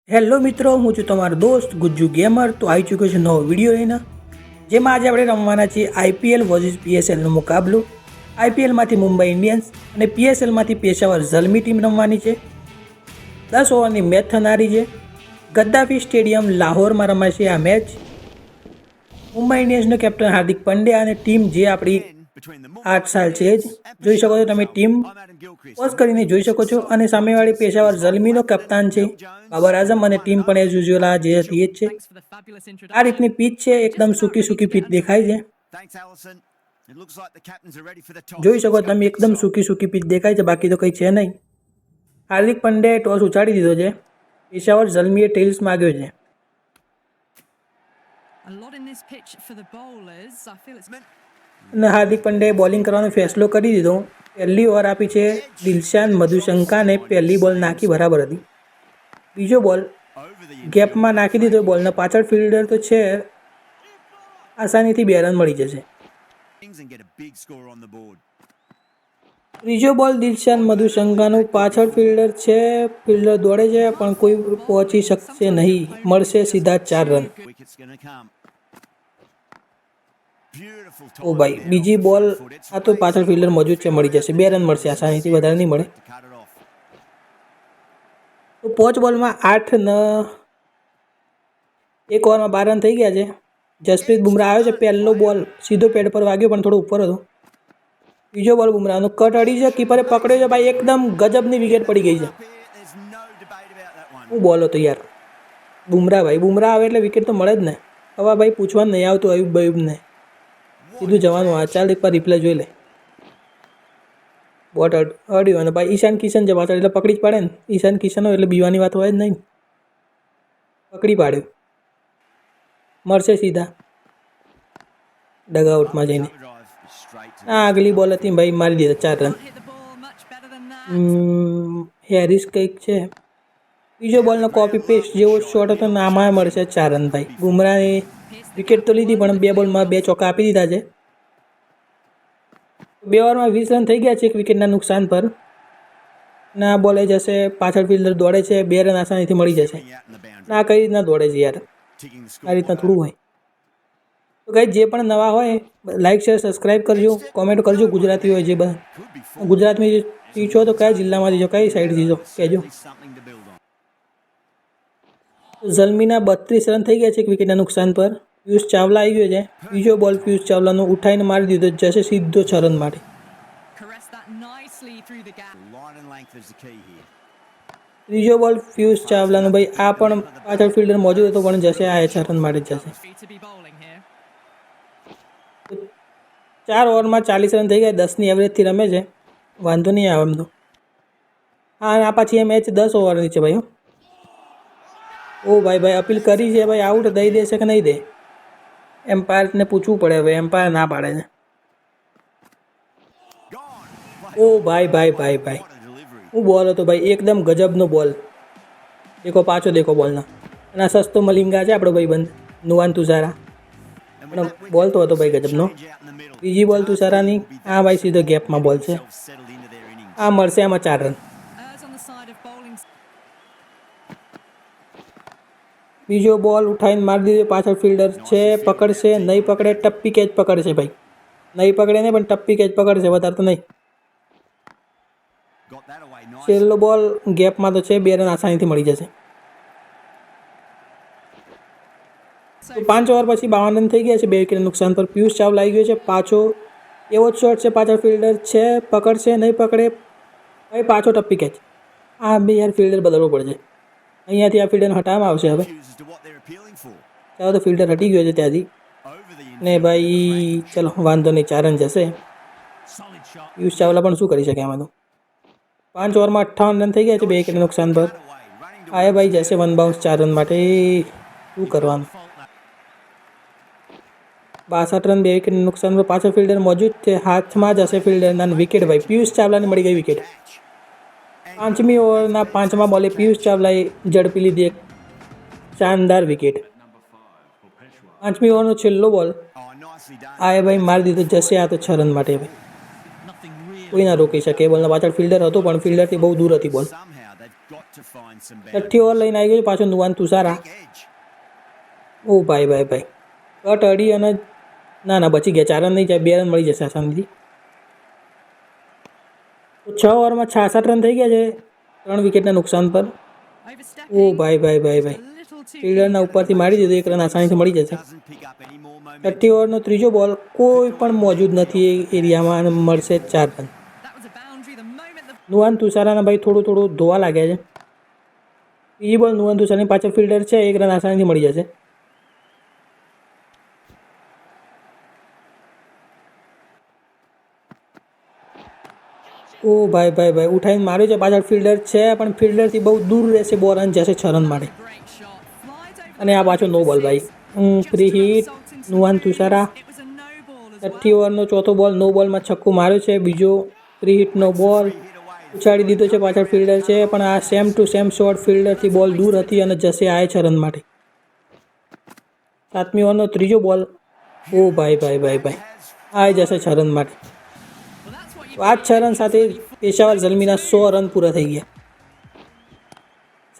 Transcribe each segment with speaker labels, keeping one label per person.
Speaker 1: Hello મિત્રો, હું છું તમારો દોસ્ત ગુજ્જુ ગેમર. તો આવી ચૂક્યો છે નવો વિડીયો લઈને, જેમાં આજે આપણે રમવાના છીએ આઈપીએલ વર્સિસ પીએસએલનો મુકાબલો. આઈપીએલમાંથી મુંબઈ ઇન્ડિયન્સ અને પીએસએલમાંથી પેશાવર ઝલમી ટીમ રમવાની છે. 10 ઓવરની મેચ થનારી છે. ગદ્દાફી સ્ટેડિયમ લાહોરમાં રમાય છે આ મેચ. મુંબઈ ઇન્ડિયન્સનો કેપ્ટન હાર્દિક પંડ્યા અને ટીમ જે આપણી 8 સાલ છે જ જોઈ શકો છો તમે. ટીમ પોઝ કરીને જોઈ શકો છો. અને સામેવાળી પેશાવર ઝલમીનો કપ્તાન છે બાબર આઝમ અને ટીમ પણ એઝ યુઝ્યુઅલ આ જે હતી એ જ છે. આ રીતની પીચ છે, એકદમ સૂકી પીચ દેખાય છે. જોઈ શકો તમે, એકદમ સૂકી પીચ દેખાય છે, બાકી તો કંઈ છે નહીં. હાર્દિક પંડ્યાએ ટોસ ઉછાડી દીધો છે. પેશાવર ઝલમીએ ટેલ્સ માગ્યો છે. અને હાર્દિક પંડ્યાએ બોલિંગ કરવાનો ફેસલો કરી દીધો. પહેલી ઓવર આપી છે દિલશાન મધુશંકાને. પહેલી બોલ નાખી બરાબર હતી. બીજો બોલ ગેપમાં નાખી દીધો. બોલના પાછળ ફિલ્ડર તો છે, આસાનીથી 2 રન મળી જશે. ત્રીજો બોલ દિલશાન મધુશંકાનું. પાછળ ફિલ્ડર છે, ફિલ્ડર દોડે છે પણ કોઈ પહોંચી શકશે નહીં. મળશે સીધા 4 રન. ઓ ભાઈ, બીજી બોલ આ તો પાછળ ફિલ્ડર મોજૂદ છે, મળી જશે. 2 રન મળશે આસાનીથી, વધારે નહીં મળે. તો 5 બોલમાં 8 ન 1 ઓવરમાં 12 રન થઈ ગયા છે. જસપ્રીત બુમરાહ આવ્યો છે. પહેલો બોલ સીધો પેડ પર વાગ્યો પણ થોડો ઉપર હતો. બીજો બોલ બુમરાહનો કટ અડી છે, કીપરે પકડ્યો છે. ભાઈ એકદમ ગજબની વિકેટ પડી ગઈ છે. હું બોલ હતો યાર. બુમરાહ ભાઈ, બુમરાહ આવે એટલે વિકેટ તો મળે જ ને. હવે ભાઈ પૂછવાનું નહીં આવતું અયુબને, સીધું જવાનું. આ ચાલ એકવાર રિપ્લે જોઈ લે. બોટ અડ્યું અને ભાઈ ઈશાન કિશન છે પાછળ, એટલે પકડી જ પાડે ને. ઈશાન કિશન હોય એટલે બીવાની વાત હોય જ નહીં. પકડી પાડ્યું, મળશે સીધા ડગઆઉટમાં જઈને. આ આગલી બોલ હતી ભાઈ, મારી દીધા 4 રન. હેરિસ કંઈક છે. બીજો બોલનો કોપી પેસ્ટ જેવો શોટ હતો ને, આમાં મળશે 4 રન. ભાઈ બુમરાહે વિકેટ તો લીધી પણ 2 બોલમાં 2 ચોક્કા આપી દીધા છે. 2 ઓવરમાં 20 રન થઈ ગયા છે, 1 વિકેટના નુકસાન પર. ના બોલે જશે, પાછળ ફિલ્ડર દોડે છે, 2 રન આસાનીથી મળી જશે. ના કઈ રીતના દોડે છે યાર, આ રીતના થોડું હોય. તો ગાઈસ, જે પણ નવા હોય લાઇક શેર સબસ્ક્રાઈબ કરજો, કોમેન્ટ કરજો. ગુજરાતી હોય જે બધા ગુજરાતમાંથી છો તો કયા જિલ્લામાંથી છો, કઈ સાઈડથી છો કહેજો. ઝલમીના 32 રન થઈ ગયા છે, 1 વિકેટના નુકસાન પર. પિયુષ ચાવલા આવી ગયો છે. બીજો બોલ પિયુષ ચાવલાનો ઉઠાઈને મારી દીધો, જશે સીધો 6 રન માટે. ત્રીજો બોલ પિયુષ ચાવલાનો. ભાઈ આ પણ પાછળ ફિલ્ડર મોજૂદ હતો પણ જશે, આ 6 રન માટે જ જશે. 4 ઓવરમાં 40 રન થઈ ગયા. 10ની એવરેજથી રમે છે, વાંધો નહીં આવે એમ તો. હા, આ પાછી એ મેચ 10 ઓવરની છે ભાઈ. ઓ ભાઈ અપીલ કરી છે ભાઈ, આઉટ દઈ દેશે કે નહીં દે. એમ્પાયરને પૂછવું પડે હવે, એમ્પાયર ના પાડે છે. ઓ ભાઈ હું બોલ હતો ભાઈ, એકદમ ગજબનો બોલ. દેખો પાછો દેખો બોલના. અને આ સસ્તો મલિંગા છે આપણો ભાઈબંધ નુવાન તુષારા, પણ બોલ તો હતો ભાઈ ગજબનો. બીજી બોલ તુષારાની. આ ભાઈ સીધો ગેપમાં બોલ છે, આ મળશે આમાં 4 રન. બીજો બોલ ઉઠાઈને મારી દીધો, પાછળ ફિલ્ડર છે, પકડશે નહીં પકડે, ટપ્પી કેચ પકડશે ભાઈ. નહીં પકડે નહીં પણ ટપ્પી કેચ પકડશે, વધારે તો નહીં. છેલ્લો બોલ ગેપમાં તો છે, 2 રન આસાનીથી મળી જશે. તો 5 ઓવર પછી 52 રન થઈ ગયા છે, 2 વિકેટ નુકસાન પર. પિયુષ ચાવલા આવી ગયો છે પાછો. એવો જ શોટ છે, પાછળ ફિલ્ડર છે, પકડશે નહીં પકડે ભાઈ, પાછો ટપ્પી કેચ. આ બે યાર ફિલ્ડર બદલવો પડશે. અહીંયાથી આ ફિલ્ડરને હટાવવામાં આવશે હવે. ચાલો તો ફિલ્ડર હટી ગયો છે ત્યાંથી ને ભાઈ. ચલો વાંધો નહીં, 4 રન જશે. પિયુષ ચાવલા પણ શું કરી શકે આમાં તો. 5 ઓવરમાં 58 રન થઈ ગયા છે, 2 વિકેટ નુકસાન પર. આ ભાઈ જશે 1 બાઉન્સ 4 રન માટે. શું કરવાનું. 62 રન, 2 વિકેટ નુકસાન પર. પાછળ ફિલ્ડર મોજૂદ છે, હાથમાં જશે ફિલ્ડરના વિકેટ. ભાઈ પિયુષ ચાવલાને મળી ગઈ વિકેટ. 5મી ઓવરના 5મા બોલે પિયુષ ચાવલાએ ઝડપી લીધી એક શાનદાર વિકેટ. 5મી ઓવરનો છેલ્લો બોલ આ ભાઈ મારી દીધો, જશે આ તો 6 રન માટે. ભાઈ કોઈ ના રોકી શકે. બોલના પાછળ ફિલ્ડર હતો પણ ફિલ્ડરથી બહુ દૂર હતી બોલ. છઠ્ઠી ઓવર લઈને આવી ગયો પાછો નુવાન તુષારા. ઓ ભાઈ ભાઈ ભાઈ કટ અડી અને ના બચી ગયા. 4 રન નહીં જાય, 2 રન મળી જશે આસાનીથી. તો 6 ઓવરમાં 66 રન થઈ ગયા છે 3 વિકેટના નુકસાન પર. ઓ ભાઈ ભાઈ ભાઈ ભાઈ ફિલ્ડરના ઉપરથી મારી દીધો, 1 રન આસાનીથી મળી જશે. છઠ્ઠી ઓવરનો ત્રીજો બોલ, કોઈ પણ મોજૂદ નથી એ એરિયામાં અને મળશે 4 રન. નુવાન તુષારાના ભાઈ થોડું ધોવા લાગ્યા છે. બીજી બોલ નુવાન તુષારની પાછળ ફિલ્ડર છે, 1 રન આસાનીથી મળી જશે. ઓ ભાઈ ભાઈ ભાઈ ઉઠાઈને માર્યો છે, પાછળ ફિલ્ડર છે પણ ફિલ્ડરથી બહુ દૂર રહેશે, બોલ રન જશે 6 રન માટે. અને આ પાછો નો બોલ ભાઈ, ફ્રી હિટ નુવાન તુષારા. છઠ્ઠી ઓવરનો ચોથો બોલ, નો બોલમાં છક્કો માર્યો છે. બીજો ફ્રી હિટનો બોલ ઉછાડી દીધો છે, પાછળ ફિલ્ડર છે પણ આ સેમ ટુ સેમ શોટ, ફિલ્ડરથી બોલ દૂર હતી અને જશે આ 6 રન માટે. સાતમી ઓવરનો ત્રીજો બોલ, ઓ ભાઈ ભાઈ ભાઈ ભાઈ આ જશે 6 રન માટે. તો આ 6 રન સાથે પેશાવર ઝલમીના 100 રન પૂરા થઈ ગયા.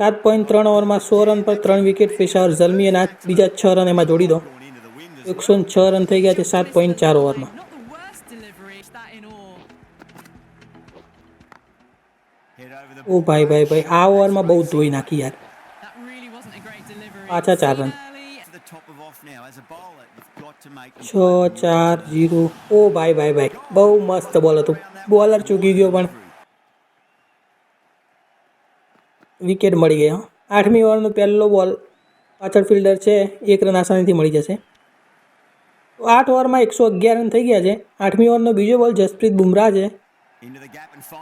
Speaker 1: 7.3 ઓવરમાં 100 રન પર 3 વિકેટ પેશાવર ઝલમી અને આ બીજા 6 રન એમાં જોડી દો, 106 રન થઈ ગયા છે 7.4 ઓવરમાં. ઓ ભાઈ ભાઈ ભાઈ આ ઓવરમાં બહુ ધોઈ નાખી યાર, પાછા 4 રન. 6-4-0. ઓ ભાઈ ભાઈ ભાઈ બહુ મસ્ત બોલ હતું, બોલર ચૂકી ગયો પણ વિકેટ મળી ગયા. 8મી ઓવરનો પહેલો બોલ, પાછળ ફિલ્ડર છે, 1 રન આસાનીથી મળી જશે. તો 8 ઓવરમાં 111 રન થઈ ગયા છે. 8મી ઓવરનો બીજો બોલ જસપ્રીત બુમરાહ છે.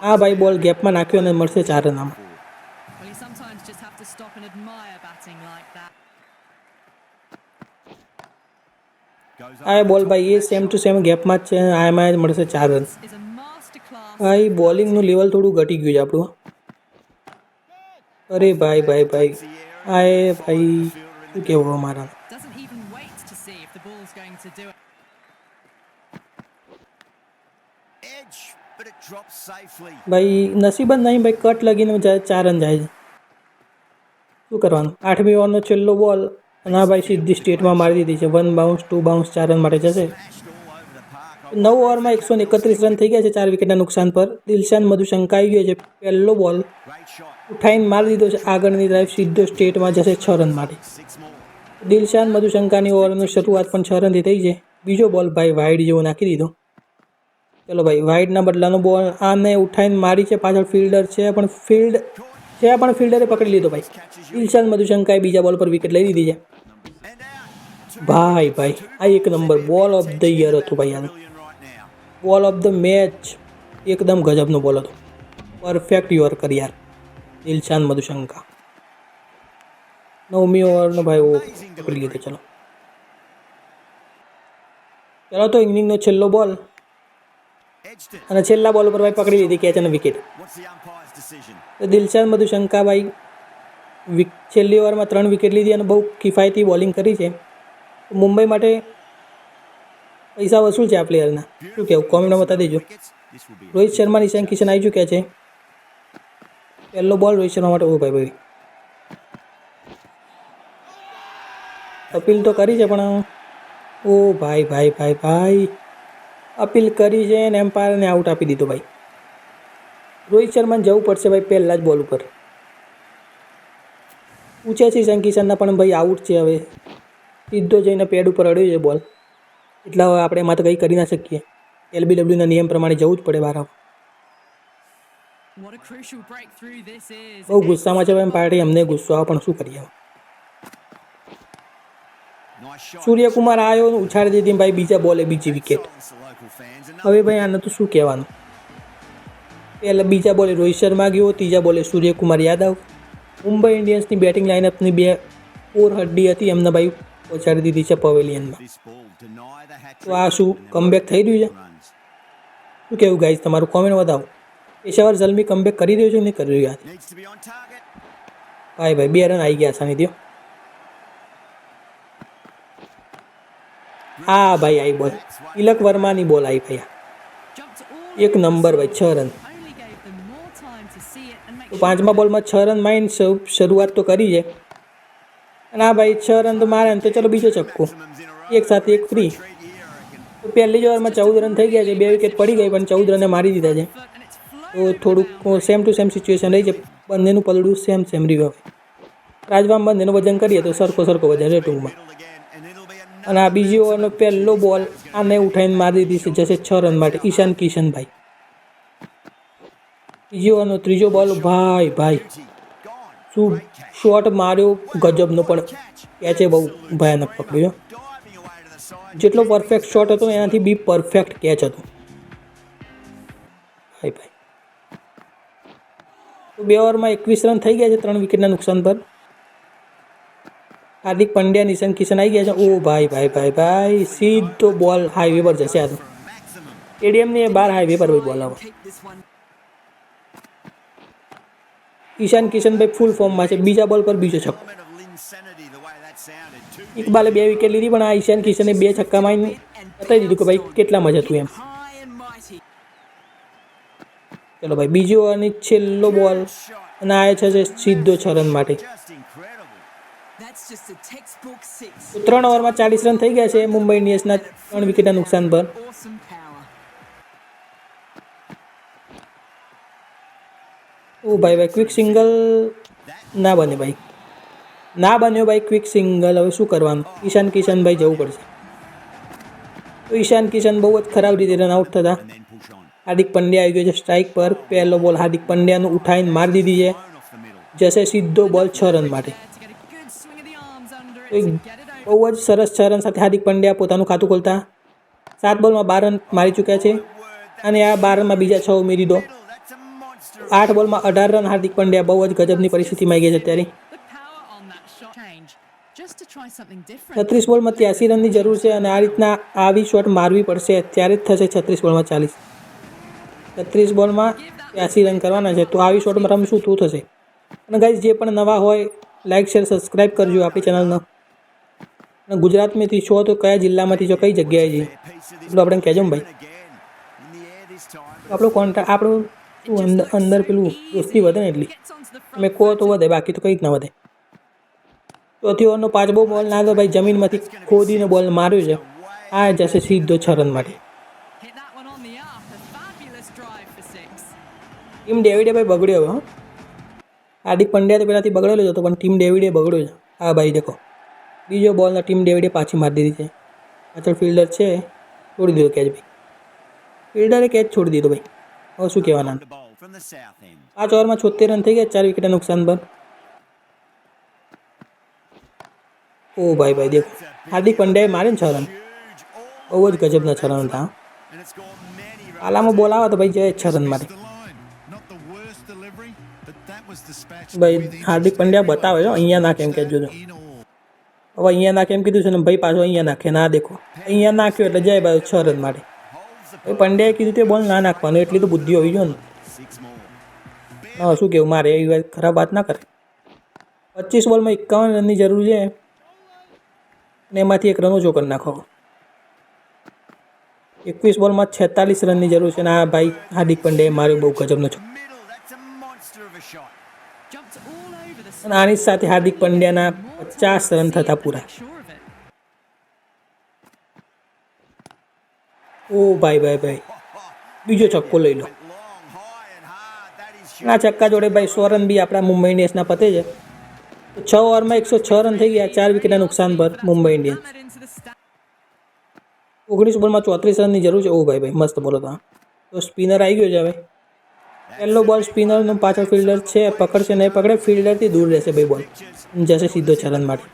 Speaker 1: આ ભાઈ બોલ ગેપમાં નાખ્યો અને મળશે 4 રન આમાં. આ બોલ ભાઈ એ સેમ ટુ સેમ ગેપમાં જ છે, આમાં જ મળશે 4 રન. ભાઈ બોલિંગનું લેવલ થોડું ઘટી ગયું છે આપણું. અરે ભાઈ ભાઈ ભાઈ આ ભાઈ શું કહેવું અમારા. ભાઈ નસીબ જ નહીં ભાઈ, કટ લગીને 4 રન જાય છે, શું કરવાનું. 8મી ઓવરનો છેલ્લો બોલ અને આ ભાઈ સીધી સ્ટેટમાં મારી દીધી છે. 1 બાઉન્સ 2 બાઉન્સ 4 રન માટે જશે. 9 ઓવરમાં 131 રન થઈ ગયા છે 4 વિકેટના નુકસાન પર. દિલશાન મધુશંકા આવી ગયો છે, પહેલો બોલ ઉઠાઈને મારી દીધો છે, આગળની ડ્રાઈવ સીધો સ્ટેટમાં જશે 6 રન માટે. દિલશાન મધુશંકાની ઓવરની શરૂઆત પણ 6 રનથી થઈ છે. બીજો બોલ ભાઈ વાઇડ જેવો નાખી દીધો. ચલો ભાઈ વાઇડના બદલાનો બોલ, આને ઉઠાઈને મારી છે, પાછળ ફિલ્ડર છે પણ ફિલ્ડરે પકડી લીધો ભાઈ. દિલશાન મધુશંકાએ બીજા બોલ પર વિકેટ લઈ લીધી છે. ભાઈ ભાઈ આ 1 નંબર બોલ ઓફ ધ યર હતું ભાઈ, આ બોલ ઓફ ધ મેચ, એકદમ ગજબનો બોલ હતો, પરફેક્ટ યોર્કર યાર દિલશાન મધુશંકા. 9મી ઓવરનો ભાઈ ઓ પકડી લીધો. ચલો તો ઇનિંગનો છેલ્લો બોલ અને છેલ્લા બોલ પર ભાઈ પકડી લીધી કેચ અને વિકેટ. તો દિલશાન મધુશંકા ભાઈ છેલ્લી ઓવરમાં 3 વિકેટ લીધી અને બહુ કિફાયતી બોલિંગ કરી છે. મુંબઈ માટે પૈસા વસૂલ છે આ પ્લેયરના, શું કહેવું કોમેન્ટમાં બતાવી દેજો. રોહિત શર્મા, ઈશાન કિશન આવી ચૂક્યા છે. પહેલો બોલ રોહિત શર્મા માટે, ઓ ભાઈ ભાઈ અપીલ તો કરી છે પણ ઓ ભાઈ ભાઈ ભાઈ ભાઈ અપીલ કરી છે ને એમ્પાયરને આઉટ આપી દીધો ભાઈ. રોહિત શર્માને જવું પડશે ભાઈ પહેલાં જ બોલ ઉપર. પૂછે છે ઈશાન કિશનના પણ ભાઈ આઉટ છે, હવે સીધો જઈને પેડ ઉપર અડ્યો છે બોલ, એટલે હવે આપણે એમાં તો કંઈ કરી ના શકીએ. LBWના નિયમ પ્રમાણે જવું જ પડે બહાર. બહુ ગુસ્સામાં છે ભાઈ પાર્ટી, અમને ગુસ્સો આવે પણ શું કરીએ. સૂર્યકુમાર આવ્યો, ઉછાડી દીધી ભાઈ બીજા બોલે બીજી વિકેટ. હવે ભાઈ આને તો શું કહેવાનું. પહેલાં બીજા બોલે રોહિત શર્મા ગયો, ત્રીજા બોલે સૂર્યકુમાર યાદવ. મુંબઈ ઇન્ડિયન્સની બેટિંગ લાઇનઅપની 2 4 હડ્ડી હતી, એમને ભાઈ પહોંચાડી દીધી છે પવેલિયનમાં. તો આ શું કમબેક થઈ રહ્યું છે, શું કહેવું ગાઈઝ તમારું કોમેન્ટ બતાવો. પેશાવર ઝલમી કમબેક કરી રહ્યું છે નહીં કરી રહ્યું. ભાઈ ભાઈ 2 રન આવી ગયા આસાનીથી. હા ભાઈ આવી બોલ, તિલક વર્માની બોલ આવી ભાઈ, 1 નંબર ભાઈ 6 રન. તો તો 5મા બોલમાં 6 રન મારીને શરૂઆત તો કરી છે અને આ ભાઈ 6 રન તો મારે તો ચલો બીજો છક્કો, એક સાથે એક ફ્રી. તો પહેલી જ ઓવરમાં 14 રન થઈ ગયા છે, 2 વિકેટ પડી ગઈ પણ 14 રને મારી દીધા છે. તો થોડુંક સેમ ટુ સેમ સિચ્યુએશન રહી છે, બંનેનું પલડું સેમ રહ્યું. હવે રાજવામાં બંનેનું વજન કરીએ તો સરખો વજન છે ટૂંકમાં. અને આ બીજી ઓવરનો પહેલો બોલ આને ઉઠાવીને મારી દીધી છે, જશે 6 રન માટે ઈશાન કિશનભાઈ. બીજી ઓવરનો ત્રીજો બોલ, ભાઈ શું શોટ માર્યો ગજબનો, પણ કેચે બહુ ભયાનક પકડ્યો. જેટલો પરફેક્ટ શોટ હતો એનાથી બી પરફેક્ટ કેચ હતો. ભાઈ તો 2 ઓવરમાં 21 રન થઈ ગયા છે 3 વિકેટના નુકસાન પર. હાર્દિક પંડ્યા, ઈશાન કિશન આવી ગયા છે. ઓ ભાઈ સીધો બોલ હાઈવે પર જશે. આ તો સ્ટેડિયમની બહાર હાઈવે પર બોલ આવે. ઈશાન કિશનભાઈ ફૂલ ફોર્મમાં છે, બીજા બોલ પર બીજો છક્કો. ઇકબાલે 2 વિકેટ લીધી પણ આ ઈશાન કિશને 2 છક્કા મારીને બતાવી દીધું કે ભાઈ કેટલામાં જ હતું એમ. ચલો ભાઈ બીજી ઓવરની છેલ્લો બોલ અને આ છે સીધો 6 રન માટે. તો 3 ઓવરમાં 40 રન થઈ ગયા છે મુંબઈ ઇન્ડિયન્સના 3 વિકેટના નુકસાન પર. ઓ ભાઈ ક્વિક સિંગલ ના બને ભાઈ, ના બન્યો ભાઈ ક્વિક સિંગલ. હવે શું કરવાનું, ઈશાન કિશનભાઈ જવું પડશે. તો ઈશાન કિશન બહુ જ ખરાબ રીતે રન આઉટ થતા હાર્દિક પંડ્યા આવી ગયો છે સ્ટ્રાઇક પર. પહેલો બોલ હાર્દિક પંડ્યાનું ઉઠાવીને મારી દીધી છે, જશે સીધો બોલ 6 રન માટે. બહુ જ સરસ 6 રન સાથે હાર્દિક પંડ્યા પોતાનું ખાતું ખોલતા 7 બોલમાં 12 રન મારી ચૂક્યા છે અને આ 12 રનમાં બીજા 6 ઉમેરી દો. 8 બોલમાં 18 રન હાર્દિક પંડ્યા બહુ જ ગજબની પરિસ્થિતિમાં આવી ગયા છે અત્યારે. 36 બોલમાં 83 રનની જરૂર છે અને આ રીતના આવી શોટ મારવી પડશે ત્યારે જ થશે 36 બોલમાં 40. 36 બોલમાં 83 રન કરવાના છે, તો આવી શોટમાં રમશું તો થશે. અને ગાઈઝ જે પણ નવા હોય લાઇક શેર સબસ્ક્રાઈબ કરજો આપણી ચેનલનો. અને ગુજરાતમાંથી છો તો કયા જિલ્લામાંથી છો, કઈ જગ્યાએ છે એટલું આપણે કહેજો ને ભાઈ. આપણો કોન્ટેક્ટ આપણું શું અંદર પેલું દોસ્તી વધે ને એટલી તમે કહો તો વધે, બાકી તો કંઈ જ ના વધે. ચોથી ઓવરનો 5મો બોલ ના તો ભાઈ જમીનમાંથી ખોદીને બોલ માર્યો છે, આ જશે સીધો 6 રન માટે. ટીમ ડેવિડે ભાઈ બગડ્યો હવે. હાર્દિક પંડ્યા તો પહેલાંથી બગડેલો જ હતો પણ ટીમ ડેવિડે બગડ્યો છે. હા ભાઈ દેખો બીજો બોલના ટીમ ડેવિડે પાછી મારી દીધી છે. પાછળ ફિલ્ડર છે, છોડી દીધો કેચ ભાઈ. ફિલ્ડરે કેચ છોડી દીધો ભાઈ. હવે શું કહેવાના. 5 ઓવરમાં 76 રન થઈ ગયા, 4 વિકેટના નુકસાન પર. ઓ ભાઈ દેખો હાર્દિક પંડ્યાએ મારે ને 6 રન, બહુ જ ગજબના 6 રન હતા. આલામાં બોલ આવે તો ભાઈ જાય 6 રન માટે. ભાઈ હાર્દિક પંડ્યા બતાવે છે અહીંયા નાખે એમ કહેજો. હવે અહીંયા નાખે એમ કીધું છે ને ભાઈ પાછો અહીંયા નાખે. ના દેખો અહીંયા નાખ્યો એટલે જાય ભાઈ 6 રન માટે. ભાઈ પંડ્યાએ કીધું તે બોલ ના નાખવાનો, એટલી તો બુદ્ધિ હોવી જોઈએ ને. હા શું કેવું મારે એવી વાત ખરાબ વાત ના કરે. 25 બોલમાં 51 રનની જરૂર છે અને એમાંથી 1 રન ઓછો કરી નાખો. 21 બોલમાં 46 રનની જરૂર છે અને આ ભાઈ હાર્દિક પંડ્યાએ માર્યો બહુ ગજબનો છે. અને આની સાથે હાર્દિક પંડ્યાના 50 રન થતા પૂરા. ઓ ભાઈ બીજો છક્કો લઈ લો. આ છક્કા જોડે ભાઈ 100 રન બી આપણા મુંબઈ ઇન્ડિયન્સના પતે છે. તો 6 ઓવરમાં 106 રન થઈ ગયા, 4 વિકેટના નુકસાન પર મુંબઈ ઇન્ડિયન્સ. 19 બોલમાં 34 રનની જરૂર છે. ઓ ભાઈ મસ્ત બોલો તો. તો સ્પિનર આવી ગયો છે હવે. પહેલો બોલ સ્પિનરનો પાછળ ફિલ્ડર છે, પકડશે નહીં પકડે, ફિલ્ડરથી દૂર રહેશે ભાઈ બોલ, જશે સીધો 6 રન માટે.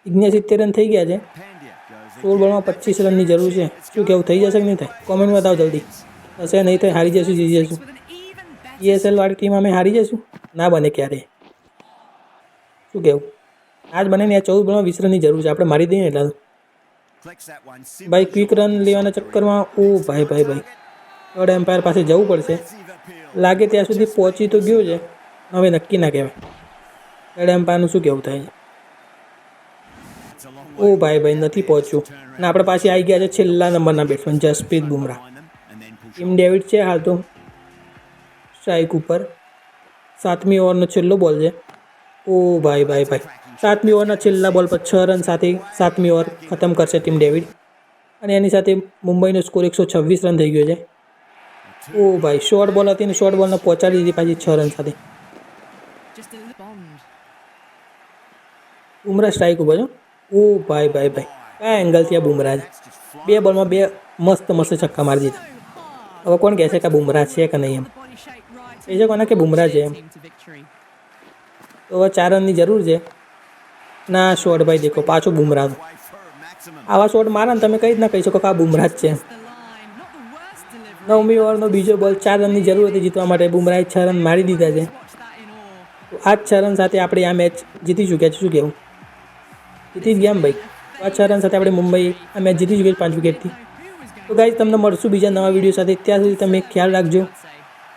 Speaker 1: 69 રન થઈ ગયા છે. 16 બોલમાં 25 રનની જરૂર છે. શું કેવું થઈ જશે કે નહીં થાય કોમેન્ટમાં બતાવો જલ્દી. થશે નહીં થાય હારી જશું, જીતી જશું. ESL વાળી ટીમ અમે હારી જશું, ના બને ક્યારે. શું કેવું આજ બને ને 14 બોલમાં 20 રનની જરૂર છે, આપણે મારી દઈએ ને એટલા. ભાઈ ક્વિક રન લેવાના ચક્કરમાં ઓ ભાઈ થર્ડ એમ્પાયર પાસે જવું પડશે. લાગે ત્યાં સુધી પહોંચી તો ગયો છે, હવે નક્કી ના કહેવાય. થર્ડ એમ્પાયરનું શું કહેવું થાય છે. ઓ ભાઈ નથી પહોંચ્યું અને આપણે પાછી આવી ગયા છે છેલ્લા નંબરના batsman Jasprit Bumrah. Team David છે હાલ તો સ્ટ્રાઇક ઉપર. 7મી ઓવરનો છેલ્લો બોલ છે. ઓ ભાઈ 7મી ઓવરના છેલ્લા બોલ પર 6 રન સાથે 7મી ઓવર ખતમ કરશે ટીમ ડેવિડ અને એની સાથે મુંબઈનો સ્કોર 126 રન થઈ ગયો છે. ઓ ભાઈ શોર્ટ બોલ હતી ને શોર્ટ બોલને પહોંચાડી દીધી પાછી 6 રન સાથે. બુમરાહ સ્ટ્રાઇક ઉપર છો. ઓ ભાઈ કયા એંગલથી આ બુમરાહ છે. 2 બોલમાં 2 મસ્ત છક્કા મારી દીધા. હવે કોણ કહે છે કે બુમરાહ છે કે નહીં એમ કહી શકો ને કે બુમરાહ છે એમ. તો હવે 4 રનની જરૂર છે. ના શોર્ટ ભાઈ દેખો પાછો બુમરાહનો. આવા શોર્ટ મારા ને તમે કઈ રીતના કહી શકો કે આ બુમરાહ જ છે. 9મી ઓવરનો બીજો બોલ. 4 રનની જરૂર હતી જીતવા માટે. બુમરાહે 6 રન મારી દીધા છે. તો આ 6 રન સાથે આપણે આ મેચ જીતી ચૂક્યા છે. શું કહેવું? જીતી જ ગયા એમ ભાઈ. આ 6 રન સાથે આપણે મુંબઈ આ મેચ જીતી ચૂક્યા 5 વિકેટથી. તો ગાઈઝ તમને મળશું બીજા નવા વિડીયો સાથે. ત્યાં સુધી તમે ખ્યાલ રાખજો.